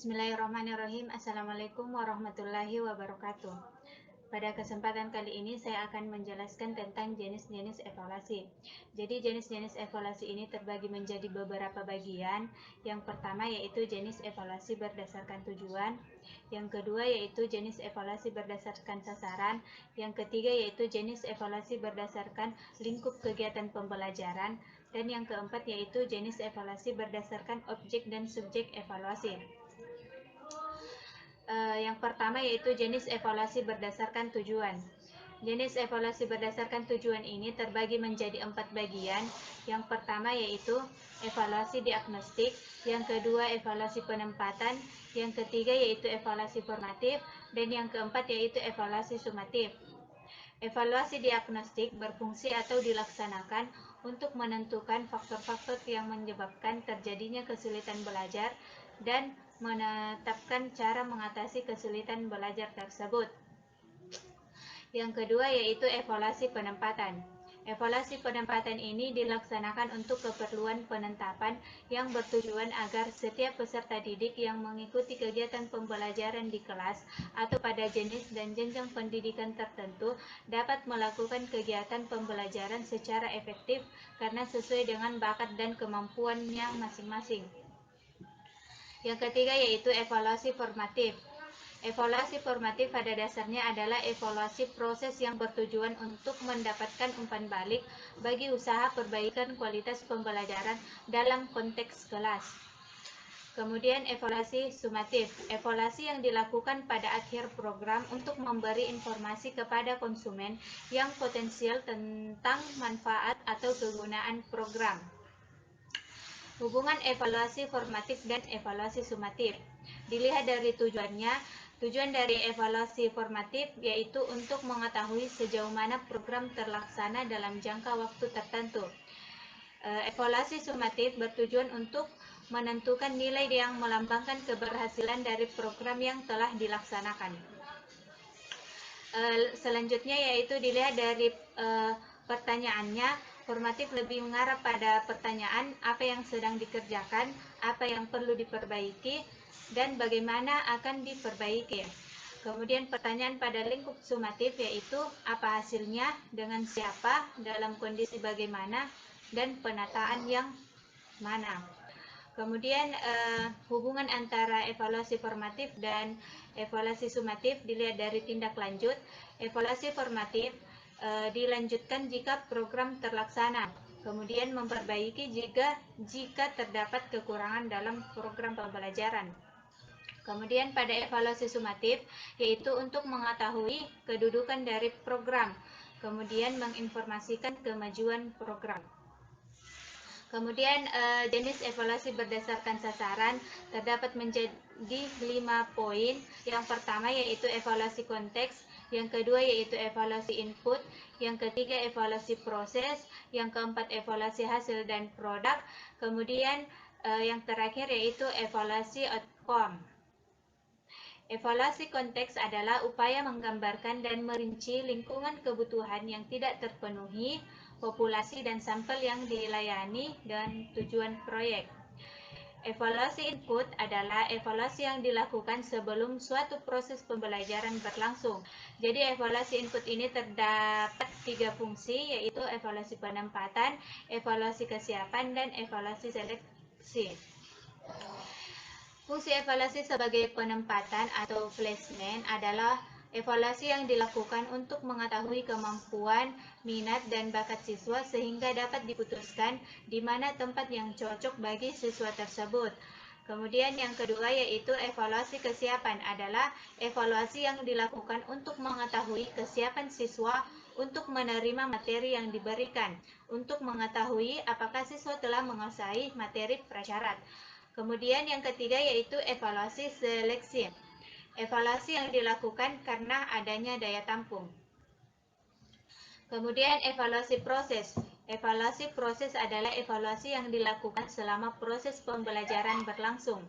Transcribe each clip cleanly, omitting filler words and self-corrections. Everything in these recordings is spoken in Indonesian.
Bismillahirrahmanirrahim. Assalamualaikum warahmatullahi wabarakatuh. Pada kesempatan kali ini saya akan menjelaskan tentang jenis-jenis evaluasi. Jadi jenis-jenis evaluasi ini terbagi menjadi beberapa bagian. Yang pertama yaitu jenis evaluasi berdasarkan tujuan. Yang kedua yaitu jenis evaluasi berdasarkan sasaran. Yang ketiga yaitu jenis evaluasi berdasarkan lingkup kegiatan pembelajaran. Dan yang keempat yaitu jenis evaluasi berdasarkan objek dan subjek evaluasi. Yang pertama yaitu jenis evaluasi berdasarkan tujuan. Jenis evaluasi berdasarkan tujuan ini terbagi menjadi 4 bagian. Yang pertama yaitu evaluasi diagnostik, yang kedua evaluasi penempatan, yang ketiga yaitu evaluasi formatif, dan yang keempat yaitu evaluasi sumatif. Evaluasi diagnostik berfungsi atau dilaksanakan untuk menentukan faktor-faktor yang menyebabkan terjadinya kesulitan belajar dan menetapkan cara mengatasi kesulitan belajar tersebut. Yang kedua yaitu evaluasi penempatan. Evaluasi penempatan ini dilaksanakan untuk keperluan penentapan yang bertujuan agar setiap peserta didik yang mengikuti kegiatan pembelajaran di kelas atau pada jenis dan jenjang pendidikan tertentu dapat melakukan kegiatan pembelajaran secara efektif karena sesuai dengan bakat dan kemampuannya masing-masing. Yang ketiga yaitu evaluasi formatif. Evaluasi formatif pada dasarnya adalah evaluasi proses yang bertujuan untuk mendapatkan umpan balik bagi usaha perbaikan kualitas pembelajaran dalam konteks kelas. Kemudian evaluasi sumatif, evaluasi yang dilakukan pada akhir program untuk memberi informasi kepada konsumen yang potensial tentang manfaat atau kegunaan program. Hubungan evaluasi formatif dan evaluasi sumatif. Dilihat dari tujuannya, tujuan dari evaluasi formatif yaitu untuk mengetahui sejauh mana program terlaksana dalam jangka waktu tertentu. Evaluasi sumatif bertujuan untuk menentukan nilai yang melambangkan keberhasilan dari program yang telah dilaksanakan. Selanjutnya yaitu dilihat dari pertanyaannya. Formatif lebih mengarah pada pertanyaan apa yang sedang dikerjakan, apa yang perlu diperbaiki, dan bagaimana akan diperbaiki. Kemudian pertanyaan pada lingkup sumatif yaitu apa hasilnya, dengan siapa, dalam kondisi bagaimana, dan penataan yang mana. Kemudian hubungan antara evaluasi formatif dan evaluasi sumatif dilihat dari tindak lanjut. Evaluasi formatif dilanjutkan jika program terlaksana, kemudian memperbaiki jika terdapat kekurangan dalam program pembelajaran. Kemudian pada evaluasi sumatif yaitu untuk mengetahui kedudukan dari program, kemudian menginformasikan kemajuan program. Kemudian jenis evaluasi berdasarkan sasaran terdapat menjadi 5 poin. Yang pertama yaitu evaluasi konteks, yang kedua yaitu evaluasi input, yang ketiga evaluasi proses, yang keempat evaluasi hasil dan produk, kemudian yang terakhir yaitu evaluasi outcome. Evaluasi konteks adalah upaya menggambarkan dan merinci lingkungan kebutuhan yang tidak terpenuhi, populasi dan sampel yang dilayani, dan tujuan proyek. Evaluasi input adalah evaluasi yang dilakukan sebelum suatu proses pembelajaran berlangsung. Jadi evaluasi input ini terdapat 3 fungsi, yaitu evaluasi penempatan, evaluasi kesiapan, dan evaluasi seleksi. Fungsi evaluasi sebagai penempatan atau placement adalah evaluasi yang dilakukan untuk mengetahui kemampuan, minat, dan bakat siswa sehingga dapat diputuskan di mana tempat yang cocok bagi siswa tersebut. Kemudian yang kedua yaitu evaluasi kesiapan adalah evaluasi yang dilakukan untuk mengetahui kesiapan siswa untuk menerima materi yang diberikan, untuk mengetahui apakah siswa telah menguasai materi prasyarat. Kemudian yang ketiga yaitu evaluasi seleksi. Evaluasi yang dilakukan karena adanya daya tampung. Kemudian evaluasi proses. Evaluasi proses adalah evaluasi yang dilakukan selama proses pembelajaran berlangsung.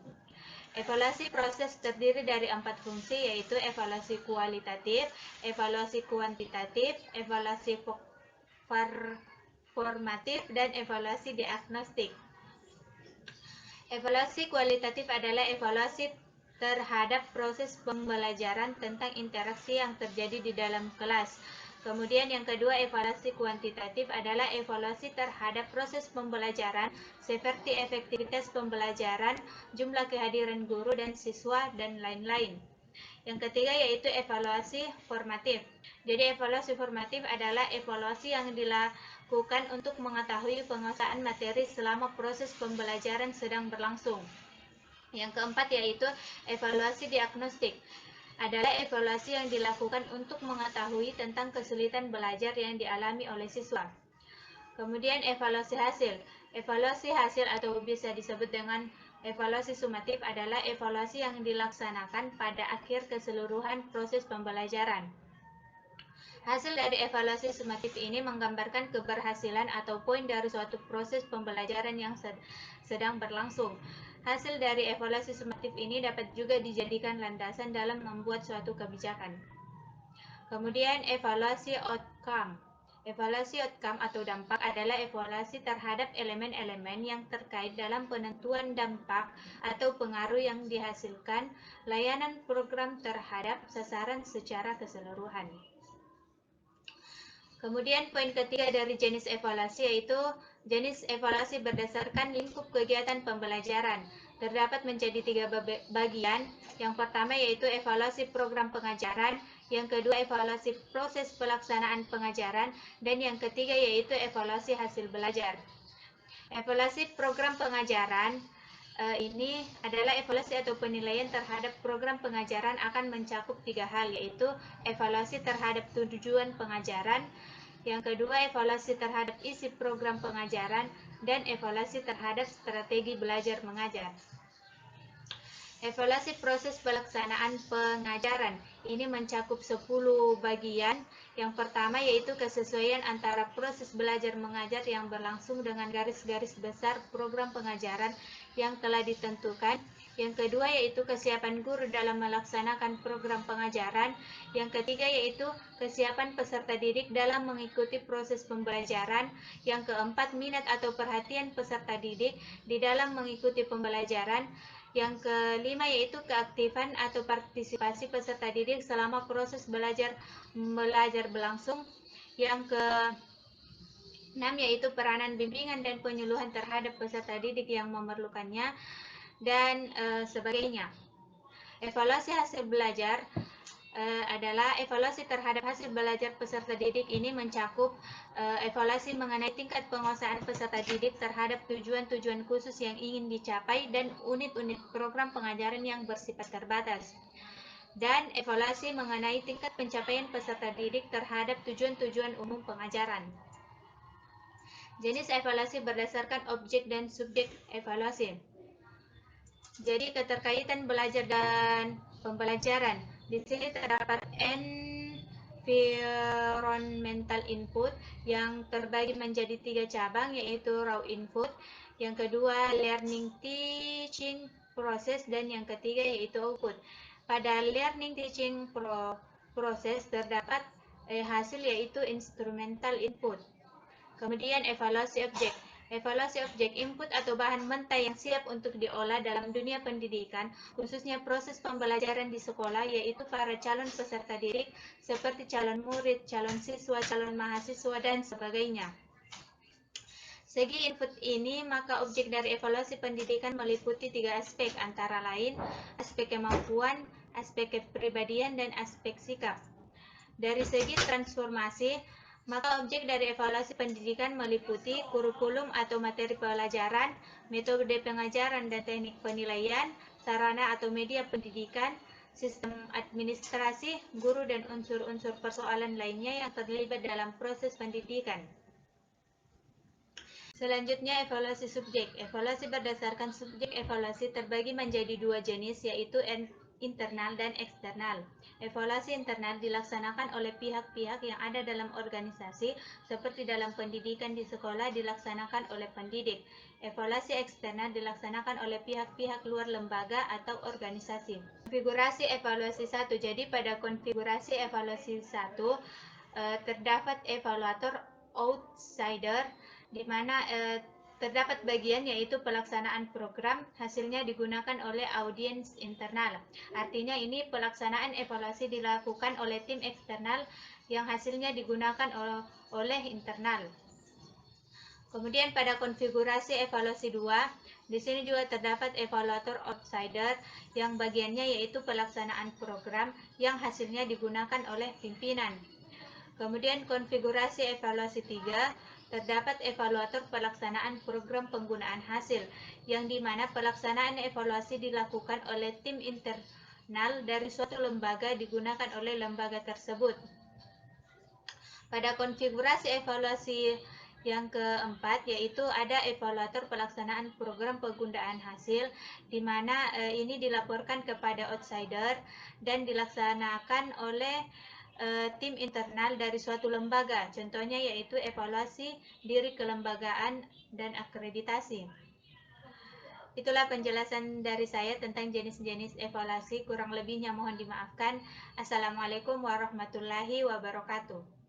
Evaluasi proses terdiri dari 4 fungsi yaitu evaluasi kualitatif, evaluasi kuantitatif, evaluasi formatif, dan evaluasi diagnostik. Evaluasi kualitatif adalah evaluasi terhadap proses pembelajaran tentang interaksi yang terjadi di dalam kelas. Kemudian yang kedua, evaluasi kuantitatif adalah evaluasi terhadap proses pembelajaran seperti efektivitas pembelajaran, jumlah kehadiran guru dan siswa, dan lain-lain. Yang ketiga yaitu evaluasi formatif. Jadi evaluasi formatif adalah evaluasi yang dilakukan untuk mengetahui penguasaan materi selama proses pembelajaran sedang berlangsung. Yang keempat yaitu evaluasi diagnostik. Adalah evaluasi yang dilakukan untuk mengetahui tentang kesulitan belajar yang dialami oleh siswa. Kemudian evaluasi hasil. Evaluasi hasil atau bisa disebut dengan evaluasi sumatif adalah evaluasi yang dilaksanakan pada akhir keseluruhan proses pembelajaran. Hasil dari evaluasi sumatif ini menggambarkan keberhasilan atau poin dari suatu proses pembelajaran yang sedang berlangsung. Hasil dari evaluasi sumatif ini dapat juga dijadikan landasan dalam membuat suatu kebijakan. Kemudian evaluasi outcome. Evaluasi outcome atau dampak adalah evaluasi terhadap elemen-elemen yang terkait dalam penentuan dampak atau pengaruh yang dihasilkan layanan program terhadap sasaran secara keseluruhan. Kemudian poin ketiga dari jenis evaluasi yaitu jenis evaluasi berdasarkan lingkup kegiatan pembelajaran. Terdapat menjadi 3 bagian. Yang pertama yaitu evaluasi program pengajaran, yang kedua evaluasi proses pelaksanaan pengajaran, dan yang ketiga yaitu evaluasi hasil belajar. Evaluasi program pengajaran ini adalah evaluasi atau penilaian terhadap program pengajaran akan mencakup 3 hal, yaitu evaluasi terhadap tujuan pengajaran, yang kedua evaluasi terhadap isi program pengajaran, dan evaluasi terhadap strategi belajar mengajar. Evaluasi proses pelaksanaan pengajaran ini mencakup 10 bagian. Yang pertama yaitu kesesuaian antara proses belajar mengajar yang berlangsung dengan garis-garis besar program pengajaran yang telah ditentukan. Yang kedua yaitu kesiapan guru dalam melaksanakan program pengajaran. Yang ketiga yaitu kesiapan peserta didik dalam mengikuti proses pembelajaran. Yang keempat, minat atau perhatian peserta didik di dalam mengikuti pembelajaran. Yang kelima yaitu keaktifan atau partisipasi peserta didik selama proses belajar berlangsung. Yang keenam yaitu peranan bimbingan dan penyuluhan terhadap peserta didik yang memerlukannya, dan sebagainya. Evaluasi hasil belajar adalah evaluasi terhadap hasil belajar peserta didik. Ini mencakup evaluasi mengenai tingkat penguasaan peserta didik terhadap tujuan-tujuan khusus yang ingin dicapai dan unit-unit program pengajaran yang bersifat terbatas. Dan evaluasi mengenai tingkat pencapaian peserta didik terhadap tujuan-tujuan umum pengajaran. Jenis evaluasi berdasarkan objek dan subjek evaluasi. Jadi keterkaitan belajar dan pembelajaran. Di sini terdapat environmental input yang terbagi menjadi 3 cabang, yaitu raw input, yang kedua learning teaching process, dan yang ketiga yaitu output. Pada learning teaching process terdapat hasil yaitu instrumental input. Kemudian evaluasi objek. Evaluasi objek input atau bahan mentah yang siap untuk diolah dalam dunia pendidikan, khususnya proses pembelajaran di sekolah, yaitu para calon peserta didik seperti calon murid, calon siswa, calon mahasiswa, dan sebagainya. Segi input ini, maka objek dari evaluasi pendidikan meliputi 3 aspek, antara lain aspek kemampuan, aspek kepribadian, dan aspek sikap. Dari segi transformasi, maka objek dari evaluasi pendidikan meliputi kurikulum atau materi pelajaran, metode pengajaran dan teknik penilaian, sarana atau media pendidikan, sistem administrasi, guru, dan unsur-unsur persoalan lainnya yang terlibat dalam proses pendidikan. Selanjutnya, evaluasi subjek. Evaluasi berdasarkan subjek evaluasi terbagi menjadi 2 jenis, yaitu internal dan eksternal. Evaluasi internal dilaksanakan oleh pihak-pihak yang ada dalam organisasi, seperti dalam pendidikan di sekolah dilaksanakan oleh pendidik. Evaluasi eksternal dilaksanakan oleh pihak-pihak luar lembaga atau organisasi. Konfigurasi evaluasi 1. Jadi pada konfigurasi evaluasi 1 terdapat evaluator outsider, di mana Terdapat bagian yaitu pelaksanaan program, hasilnya digunakan oleh audiens internal. Artinya ini pelaksanaan evaluasi dilakukan oleh tim eksternal yang hasilnya digunakan oleh internal. Kemudian pada konfigurasi evaluasi 2, di sini juga terdapat evaluator outsider yang bagiannya yaitu pelaksanaan program yang hasilnya digunakan oleh pimpinan. Kemudian konfigurasi evaluasi 3, terdapat evaluator pelaksanaan program penggunaan hasil, yang dimana pelaksanaan evaluasi dilakukan oleh tim internal dari suatu lembaga digunakan oleh lembaga tersebut. Pada konfigurasi evaluasi yang keempat, yaitu ada evaluator pelaksanaan program penggunaan hasil, di mana ini dilaporkan kepada outsider dan dilaksanakan oleh tim internal dari suatu lembaga. Contohnya yaitu evaluasi diri kelembagaan dan akreditasi. Itulah penjelasan dari saya tentang jenis-jenis evaluasi. Kurang lebihnya mohon dimaafkan. Assalamualaikum warahmatullahi wabarakatuh.